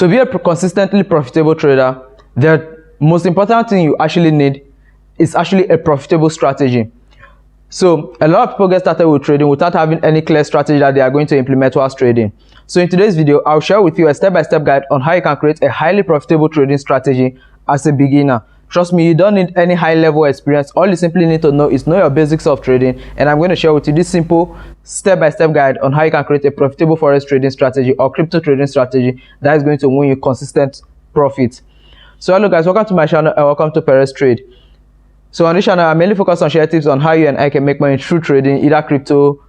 To be a consistently profitable trader, the most important thing you actually need is actually a profitable strategy. So a lot of people get started with trading without having any clear strategy that they are going to implement whilst trading. So in today's video, I'll share with you a step-by-step guide on how you can create a highly profitable trading strategy as a beginner. Trust me, you don't need any high-level experience. All you simply need to know is know your basics of trading, and I'm going to share with you this simple step-by-step guide on how you can create a profitable forex trading strategy or crypto trading strategy that is going to win you consistent profits. So hello guys, welcome to my channel and welcome to Perez Trade. So on this channel, I mainly focus on share tips on how you and I can make money through trading, either crypto,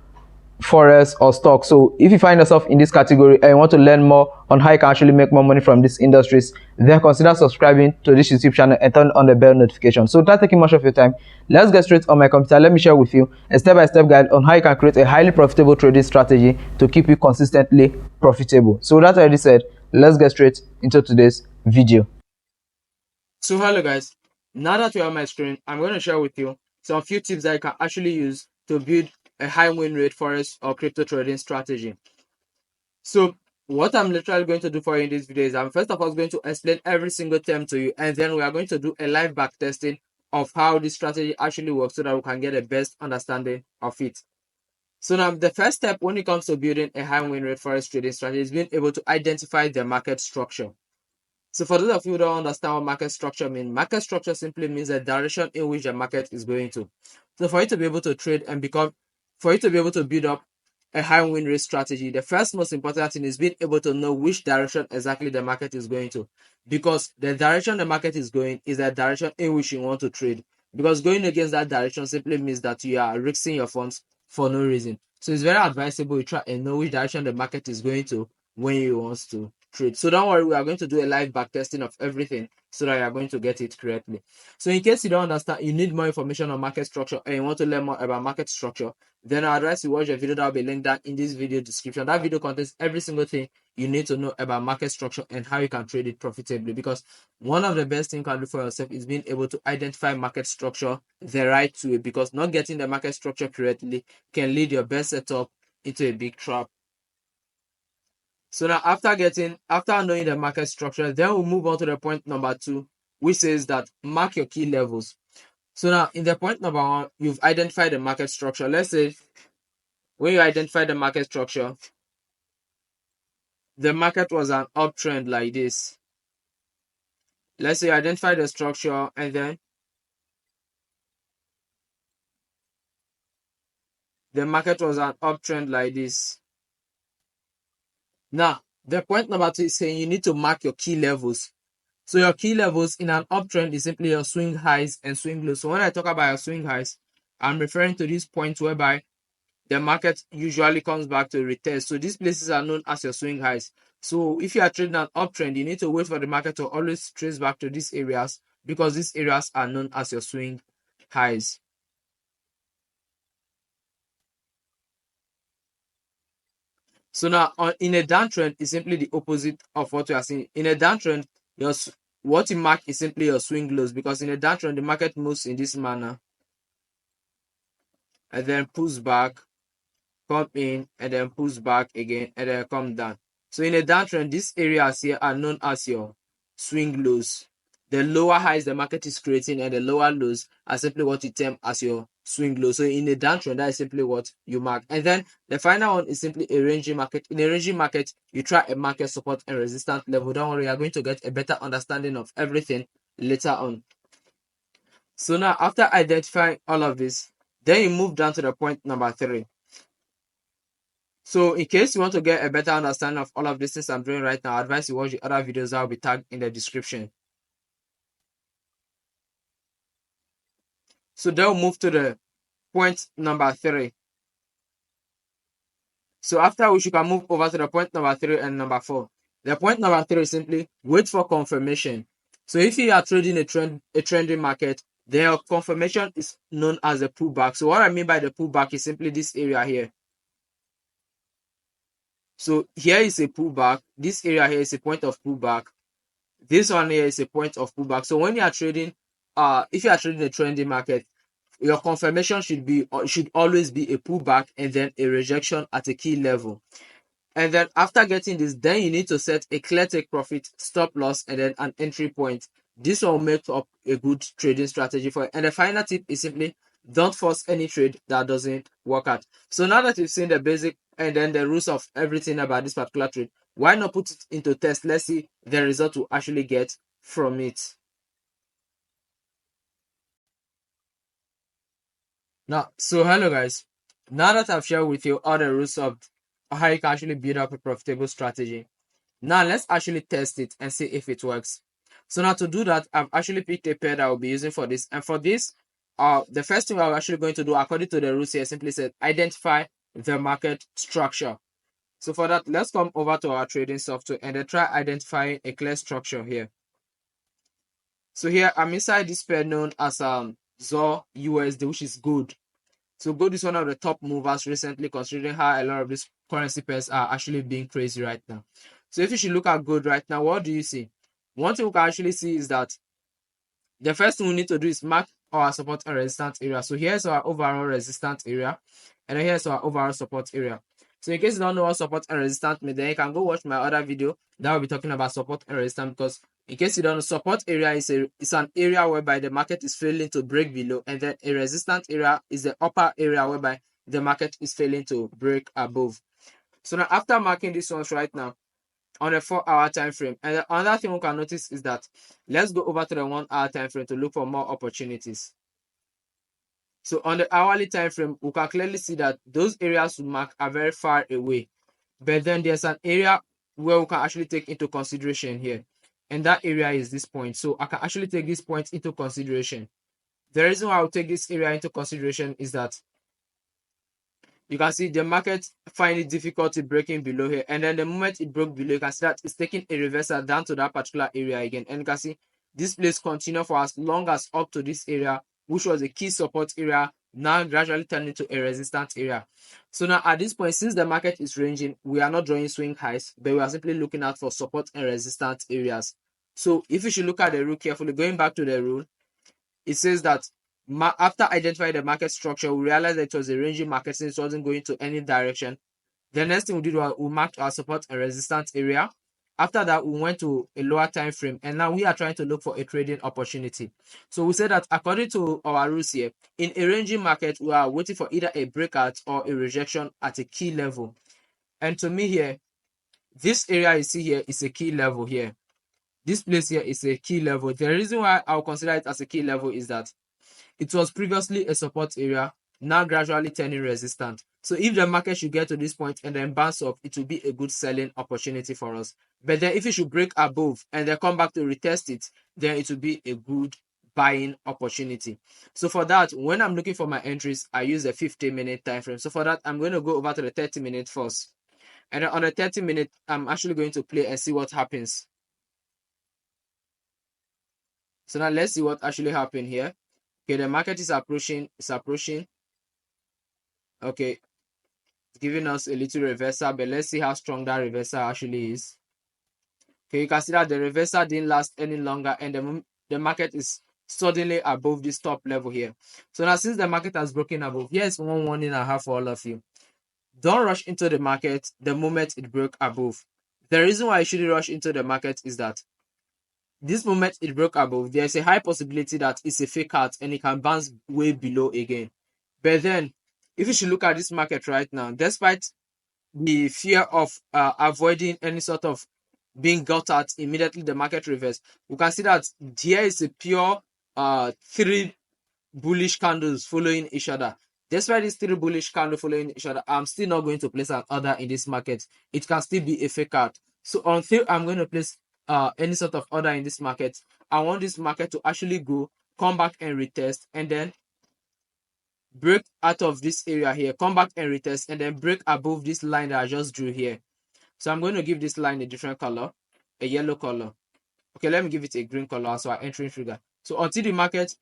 forex, or stock. So if you find yourself in this category and you want to learn more on how you can actually make more money from these industries, then consider subscribing to this YouTube channel and turn on the bell notification. So without taking much of your time, let's get straight on my computer. Let me share with you a step-by-step guide on how you can create a highly profitable trading strategy to keep you consistently profitable. So with that already said, let's get straight into today's video. So hello guys, now that you're on my screen, I'm going to share with you some few tips that you can actually use to build a high win rate forex or crypto trading strategy. So what I'm literally going to do for you in this video is I'm first of all going to explain every single term to you, and then we are going to do a live back testing of how this strategy actually works so that we can get the best understanding of it. So now the first step when it comes to building a high win rate forex trading strategy is being able to identify the market structure. So for those of you who don't understand what market structure means, market structure simply means the direction in which the market is going to. So for you to be able to trade and for you to be able to build up a high win rate strategy, the first most important thing is being able to know which direction exactly the market is going to. Because the direction the market is going is the direction in which you want to trade. Because going against that direction simply means that you are risking your funds for no reason. So it's very advisable you try and know which direction the market is going to when you want to trade. So don't worry, we are going to do a live back testing of everything so that you are going to get it correctly. So in case you don't understand, you need more information on market structure and you want to learn more about market structure, then I advise you watch the video that will be linked down in this video description. That video contains every single thing you need to know about market structure and how you can trade it profitably, because one of the best things you can do for yourself is being able to identify market structure the right way, because not getting the market structure correctly can lead your best setup into a big trap. So now after knowing the market structure, then we'll move on to the point number 2, which says that mark your key levels. So now in the point number 1, you've identified the market structure. Let's say when you identify the market structure, the market was an uptrend like this. Let's say you identify the structure and then the market was an uptrend like this. Now, the point number 2 is saying you need to mark your key levels. So your key levels in an uptrend is simply your swing highs and swing lows. So when I talk about your swing highs, I'm referring to these points whereby the market usually comes back to retest. So these places are known as your swing highs. So if you are trading an uptrend, you need to wait for the market to always trace back to these areas, because these areas are known as your swing highs. So now in a downtrend is simply the opposite of what we are seeing. In a downtrend, what you mark is simply your swing lows, because in a downtrend the market moves in this manner and then pulls back, come in, and then pulls back again, and then come down. So in a downtrend, these areas here are known as your swing lows. The lower highs the market is creating and the lower lows are simply what you term as your swing low. So in a downtrend, that is simply what you mark. And then the final one is simply a ranging market. In a ranging market, you try a market support and resistance level. Don't worry, you are going to get a better understanding of everything later on. So now after identifying all of this, then you move down to the point number 3. So in case you want to get a better understanding of all of this things I'm doing right now, I advise you watch the other videos that will be tagged in the description. So then we'll move to the point number 3. So after which you can move over to the point number 3 and number 4. The point number 3 is simply wait for confirmation. So if you are trading a trending market, then your confirmation is known as a pullback. So what I mean by the pullback is simply this area here. So here is a pullback. This area here is a point of pullback. This one here is a point of pullback. So when you are trading, if you are trading a trending market, your confirmation should always be a pullback and then a rejection at a key level. And then after getting this, then you need to set a clear take profit, stop loss, and then an entry point. This will make up a good trading strategy for you. And the final tip is simply don't force any trade that doesn't work out. So now that you've seen the basic and then the rules of everything about this particular trade, why not put it into test? Let's see the result we actually get from it. Now, so hello guys. Now that I've shared with you all the rules of how you can actually build up a profitable strategy, now let's actually test it and see if it works. So now to do that, I've actually picked a pair that I'll be using for this. And for this, the first thing I'm actually going to do according to the rules here simply said identify the market structure. So for that, let's come over to our trading software and then try identifying a clear structure here. So here I'm inside this pair known as ZOR USD, which is good. So gold is one of the top movers recently, considering how a lot of these currency pairs are actually being crazy right now. So if you should look at gold right now, what do you see? One thing we can actually see is that the first thing we need to do is mark our support and resistance area. So here's our overall resistance area, and then here's our overall support area. So in case you don't know what support and resistance mean, then you can go watch my other video that will be talking about support and resistance, because in case you don't know, support area is an area whereby the market is failing to break below, and then a resistance area is the upper area whereby the market is failing to break above. So now after marking these ones right now, on a 4-hour time frame. And another thing we can notice is that let's go over to the 1-hour time frame to look for more opportunities. So on the hourly time frame, we can clearly see that those areas we mark are very far away. But then there's an area where we can actually take into consideration here. And that area is this point. So I can actually take this point into consideration. The reason why I will take this area into consideration is that you can see the market find it difficult to breaking below here, and then the moment it broke below, you can see that it's taking a reversal down to that particular area again, and you can see this place continue for as long as up to this area, which was a key support area, now gradually turning into a resistance area. So now at this point, since the market is ranging, we are not drawing swing highs, but we are simply looking out for support and resistance areas. So if you should look at the rule carefully, going back to the rule, it says that after identifying the market structure, we realized that it was a ranging market since it wasn't going to any direction. The next thing we did was we marked our support and resistance area. After that, we went to a lower time frame, and now we are trying to look for a trading opportunity. So we said that according to our rules here, in a ranging market, we are waiting for either a breakout or a rejection at a key level. And to me here, this area you see here is a key level here. This place here is a key level. The reason why I'll consider it as a key level is that it was previously a support area, now gradually turning resistant. So if the market should get to this point and then bounce up, it will be a good selling opportunity for us. But then if it should break above and then come back to retest it, then it will be a good buying opportunity. So for that, when I'm looking for my entries, I use a 50-minute time frame. So for that, I'm going to go over to the 30-minute first. And then on the 30-minute, I'm actually going to play and see what happens. So now let's see what actually happened here. Okay, the market is approaching. It's approaching. Okay, it's giving us a little reversal, but let's see how strong that reversal actually is. Okay, you can see that the reversal didn't last any longer, and the market is suddenly above this top level here. So now, since the market has broken above, here's one warning I have for all of you. Don't rush into the market the moment it broke above. The reason why you shouldn't rush into the market is that this moment it broke above, there's a high possibility that it's a fake out and it can bounce way below again. But then, if you should look at this market right now, despite the fear of avoiding any sort of being got at immediately the market reverse, we can see that there is a pure three bullish candles following each other. Despite these three bullish candles following each other, I'm still not going to place an order in this market. It can still be a fake out. So until I'm going to place any sort of order in this market, I want this market to actually go, come back and retest, and then break out of this area here, come back and retest, and then break above this line that I just drew here. So I'm going to give this line a different color, a yellow color. Okay, let me give it a green color so our entering figure. So until the market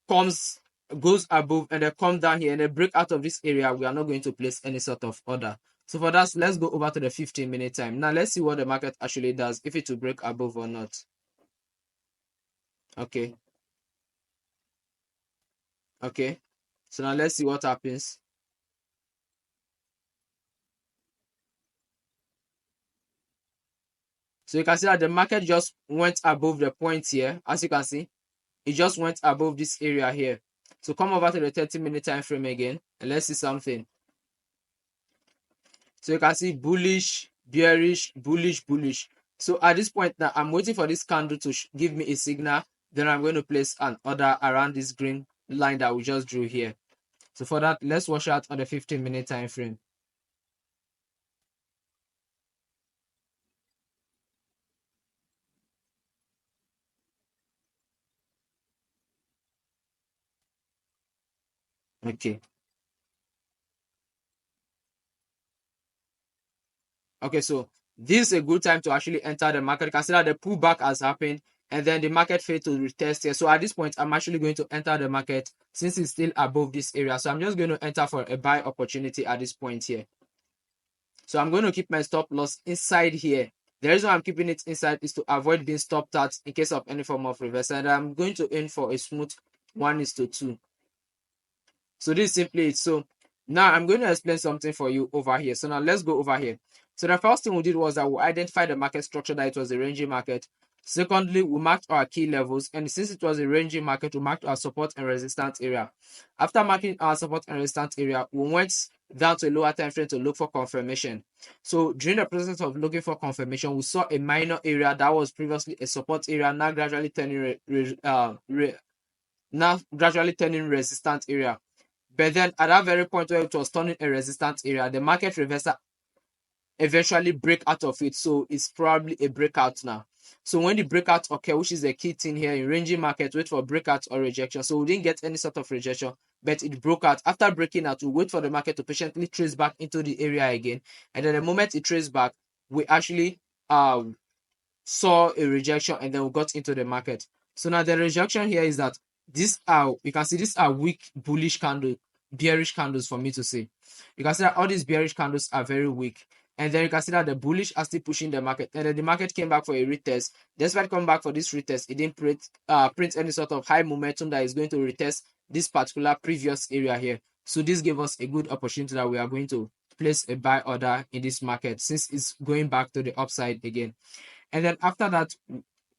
goes above and then come down here and then break out of this area, we are not going to place any sort of order. So for that, let's go over to the 15-minute time. Now let's see what the market actually does, if it will break above or not. Okay. Okay. So now let's see what happens. So you can see that the market just went above the point here. As you can see, it just went above this area here. So come over to the 30-minute time frame again, and let's see something. So you can see bullish, bearish, bullish, bullish. So at this point now, I'm waiting for this candle to give me a signal. Then I'm going to place an order around this green line that we just drew here. So for that, let's watch out on the 15-minute time frame. Okay. Okay, so this is a good time to actually enter the market. Consider the pullback has happened and then the market failed to retest here. So at this point, I'm actually going to enter the market since it's still above this area. So I'm just going to enter for a buy opportunity at this point here. So I'm going to keep my stop loss inside here. The reason I'm keeping it inside is to avoid being stopped at in case of any form of reversal. And I'm going to aim for a smooth 1:2. So this is simply it. So now I'm going to explain something for you over here. So now let's go over here. So the first thing we did was that we identified the market structure that it was a ranging market. Secondly, we marked our key levels, and since it was a ranging market, we marked our support and resistance area. After marking our support and resistance area, we went down to a lower time frame to look for confirmation. So during the process of looking for confirmation, we saw a minor area that was previously a support area, now gradually turning resistance area. But then at that very point where it was turning a resistance area, the market reversal eventually break out of it. So it's probably a breakout now. So when the breakout occur, which is a key thing here in ranging market, wait for breakout or rejection. So we didn't get any sort of rejection, but it broke out. After breaking out, we wait for the market to patiently trace back into the area again. And then the moment it traced back, we actually saw a rejection and then we got into the market. So now the rejection here is that you can see these are weak bullish candles, bearish candles for me to say. You can see that all these bearish candles are very weak. And then you can see that the bullish are still pushing the market. And then the market came back for a retest. Despite coming back for this retest, it didn't print any sort of high momentum that is going to retest this particular previous area here. So this gave us a good opportunity that we are going to place a buy order in this market since it's going back to the upside again. And then after that,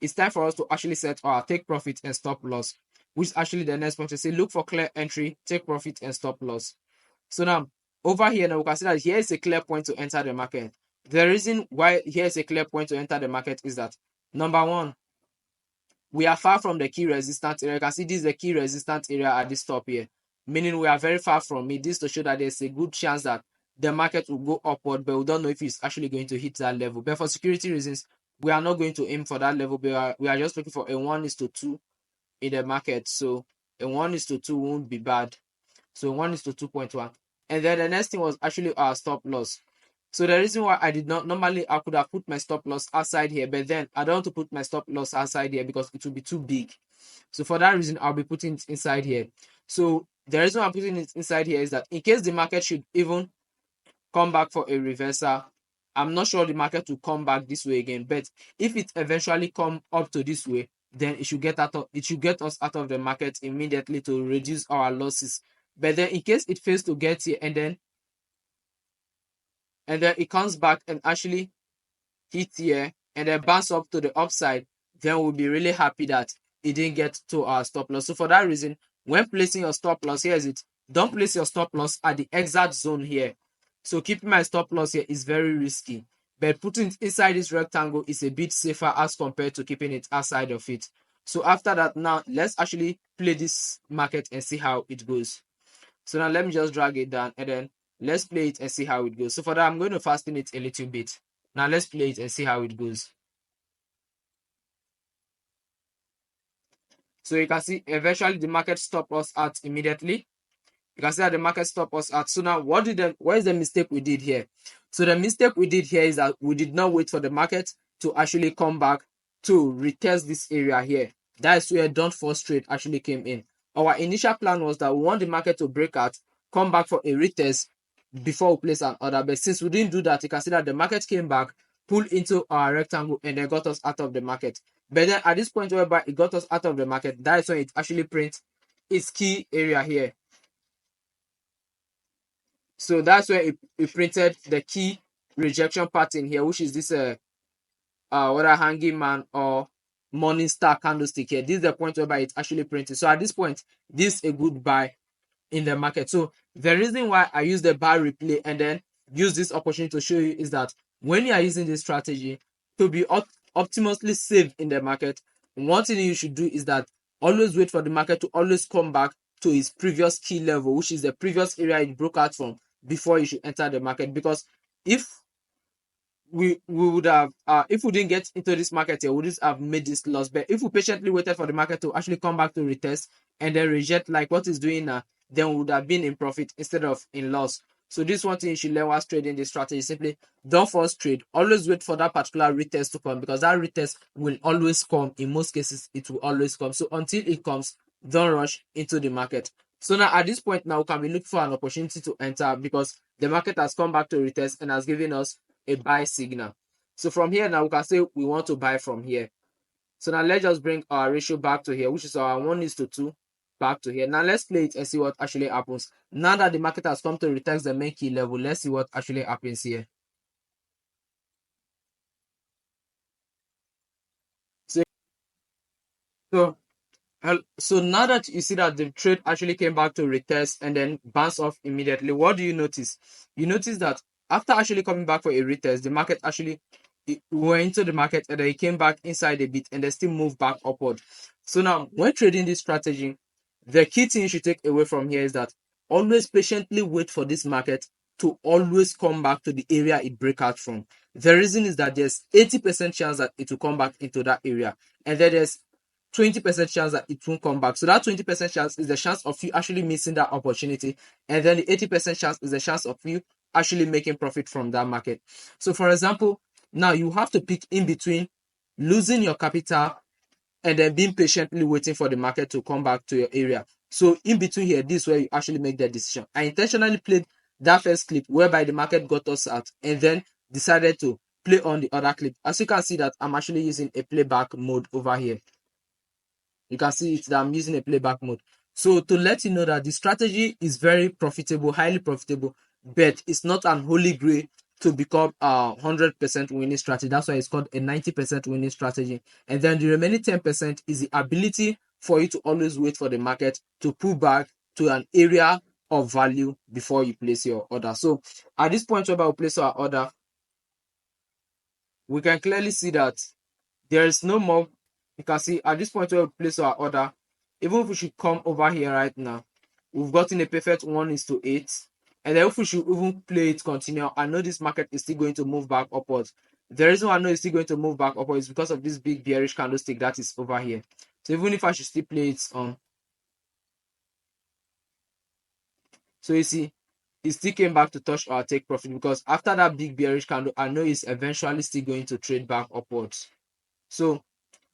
it's time for us to actually set our take profit and stop loss, which is actually the next point to say look for clear entry, take profit and stop loss. So now over here now we can see that here is a clear point to enter the market. The reason why here is a clear point to enter the market is that number one, we are far from the key resistance area. You can see this is the key resistance area at this top here, meaning we are very far from it. This to show that there's a good chance that the market will go upward, but we don't know if it's actually going to hit that level. But for security reasons, we are not going to aim for that level. We are just looking for a 1:2 in the market. So a 1:2 won't be bad. So 1:2.1. And then the next thing was actually our stop loss. So the reason why I did not normally I could have put my stop loss outside here, but then I don't want to put my stop loss outside here because it will be too big. So for that reason, I'll be putting it inside here. So the reason I'm putting it inside here is that in case the market should even come back for a reversal, I'm not sure the market will come back this way again. But if it eventually come up to this way, then it should get us out of the market immediately to reduce our losses. But then in case it fails to get here and then it comes back and actually hit here and then bounce up to the upside, then we'll be really happy that it didn't get to our stop loss. So for that reason, when placing your stop loss, here is it. Don't place your stop loss at the exact zone here. So keeping my stop loss here is very risky. But putting it inside this rectangle is a bit safer as compared to keeping it outside of it. So after that, now let's actually play this market and see how it goes. So now let me just drag it down and then let's play it and see how it goes. So for that, I'm going to fasten it a little bit. Now let's play it and see how it goes. So you can see eventually the market stop us out immediately. You can see that the market stop us out. So now what is the mistake we did here? So the mistake we did here is that we did not wait for the market to actually come back to retest this area here. That's where don't force trade actually came in. Our initial plan was that we want the market to break out, come back for a retest before we place an order. But since we didn't do that, you can see that the market came back, pulled into our rectangle, and then got us out of the market. But then at this point whereby it got us out of the market, that is when it actually prints its key area here. So that's where it printed the key rejection pattern here, which is this whether hanging man or morning star candlestick here. This is the point whereby it's actually printing. So at this point, this is a good buy in the market. So the reason why I use the bar replay and then use this opportunity to show you is that when you are using this strategy to be optimally safe in the market, one thing you should do is that always wait for the market to always come back to its previous key level, which is the previous area it broke out from, before you should enter the market. Because if we would have if we didn't get into this market here, we would have made this loss. But if we patiently waited for the market to actually come back to retest and then reject like what it's doing now, then we would have been in profit instead of in loss. So this one thing you should learn whilst trading this strategy. Simply don't force trade. Always wait for that particular retest to come, because that retest will always come. In most cases, it will always come. So until it comes, don't rush into the market. So now at this point now, we can be looking for an opportunity to enter, because the market has come back to retest and has given us a buy signal. So from here now, we can say we want to buy from here. So now let's just bring our ratio back to here, which is our 1:2 back to here. Now let's play it and see what actually happens. Now that the market has come to retest the main key level, let's see what actually happens here. So, so so now that you see that the trade actually came back to retest and then bounce off immediately, what do you notice? You notice that after actually coming back for a retest, the market actually went into the market and then it came back inside a bit and they still moved back upward. So now, when trading this strategy, the key thing you should take away from here is that always patiently wait for this market to always come back to the area it break out from. The reason is that there's 80% chance that it will come back into that area, and then there's 20% chance that it won't come back. So that 20% chance is the chance of you actually missing that opportunity, and then the 80% chance is the chance of you actually making profit from that market. So for example, now you have to pick in between losing your capital and then being patiently waiting for the market to come back to your area. So in between here, this is where you actually make the decision. I intentionally played that first clip whereby the market got us out and then decided to play on the other clip. As you can see that I'm actually using a playback mode over here. You can see it that I'm using a playback mode. So to let you know that the strategy is very profitable, highly profitable, but it's not an holy grail to become a 100% winning strategy. That's why it's called a 90% winning strategy. And then the remaining 10% is the ability for you to always wait for the market to pull back to an area of value before you place your order. So at this point where we place our order, we can clearly see that there is no more. You can see at this point where we place our order, even if we should come over here right now, we've gotten a perfect 1:8. And then if we should even play it continue, I know this market is still going to move back upwards. The reason why I know it's still going to move back upwards is because of this big bearish candlestick that is over here. So even if I should still play it on, so you see, it still came back to touch our take profit, because after that big bearish candle, I know it's eventually still going to trade back upwards. So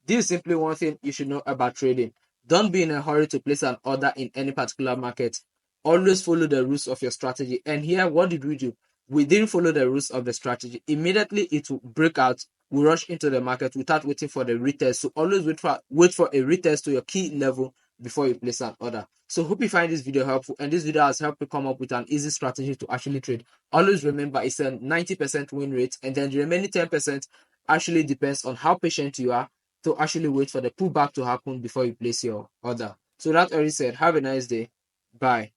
this is simply one thing you should know about trading. Don't be in a hurry to place an order in any particular market. Always follow the rules of your strategy. And here, what did we do? We didn't follow the rules of the strategy. Immediately it will break out, we rush into the market without waiting for the retest. So always wait for a retest to your key level before you place an order. So hope you find this video helpful, and this video has helped you come up with an easy strategy to actually trade. Always remember, it's a 90% win rate, and then the remaining 10% actually depends on how patient you are to actually wait for the pullback to happen before you place your order. So that already said, have a nice day. Bye.